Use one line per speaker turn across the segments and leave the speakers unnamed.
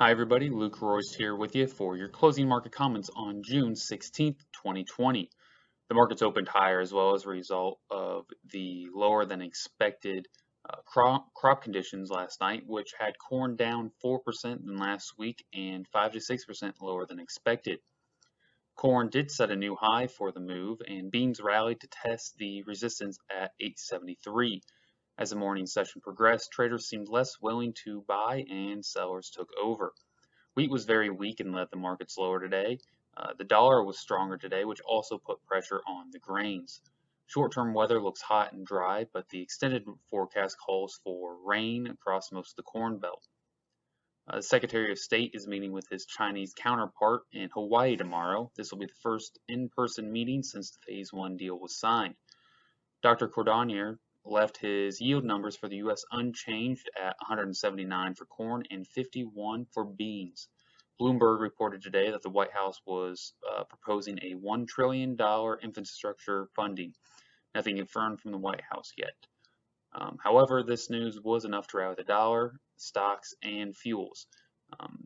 Hi everybody, Luke Royce here with you for your closing market comments on June 16th, 2020. The markets opened higher as well as a result of the lower than expected crop conditions last night, which had corn down 4% than last week and 5 to 6% lower than expected. Corn did set a new high for the move, and beans rallied to test the resistance at 873. As the morning session progressed, traders seemed less willing to buy and sellers took over. Wheat was very weak and led the markets lower today. The dollar was stronger today, which also put pressure on the grains. Short-term weather looks hot and dry, but the extended forecast calls for rain across most of the Corn Belt. The Secretary of State is meeting with his Chinese counterpart in Hawaii tomorrow. This will be the first in-person meeting since the Phase 1 deal was signed. Dr. Cordonnier left his yield numbers for the U.S. unchanged at 179 for corn and 51 for beans. Bloomberg reported today that the White House was proposing a $1 trillion infrastructure funding. Nothing confirmed from the White House yet. However, this news was enough to rally the dollar, stocks, and fuels.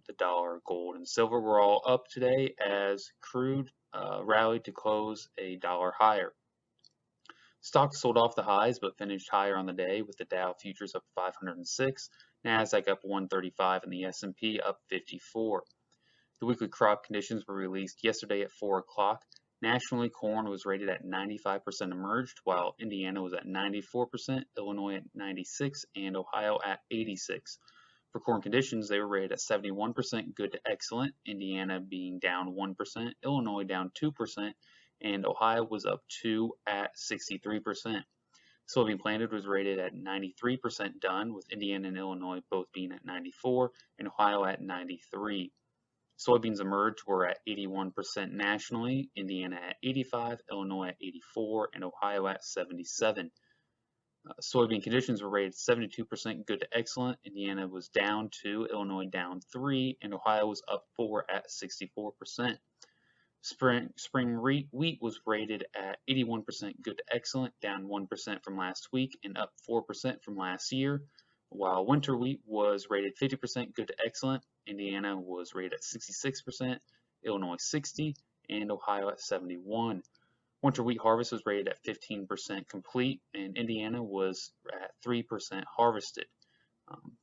The dollar, gold, and silver were all up today as crude rallied to close a dollar higher. Stocks sold off the highs but finished higher on the day, with the Dow futures up 506, Nasdaq up 135, and the S&P up 54. The weekly crop conditions were released yesterday at 4 o'clock. Nationally, corn was rated at 95% emerged, while Indiana was at 94%, Illinois at 96%, and Ohio at 86%. For corn conditions, they were rated at 71% good to excellent, Indiana being down 1%, Illinois down 2%, and Ohio was up 2 at 63%. Soybean planted was rated at 93% done, with Indiana and Illinois both being at 94 and Ohio at 93. Soybeans emerged were at 81% nationally, Indiana at 85, Illinois at 84, and Ohio at 77. Soybean conditions were rated 72% good to excellent, Indiana was down 2, Illinois down 3, and Ohio was up 4 at 64%. Spring wheat was rated at 81% good to excellent, down 1% from last week and up 4% from last year, while winter wheat was rated 50% good to excellent. Indiana was rated at 66%, Illinois 60, and Ohio at 71. Winter wheat harvest was rated at 15% complete, and Indiana was at 3% harvested.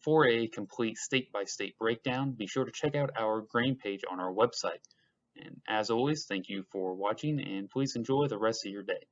For a complete state-by-state breakdown, be sure to check out our grain page on our website. And as always, thank you for watching, and please enjoy the rest of your day.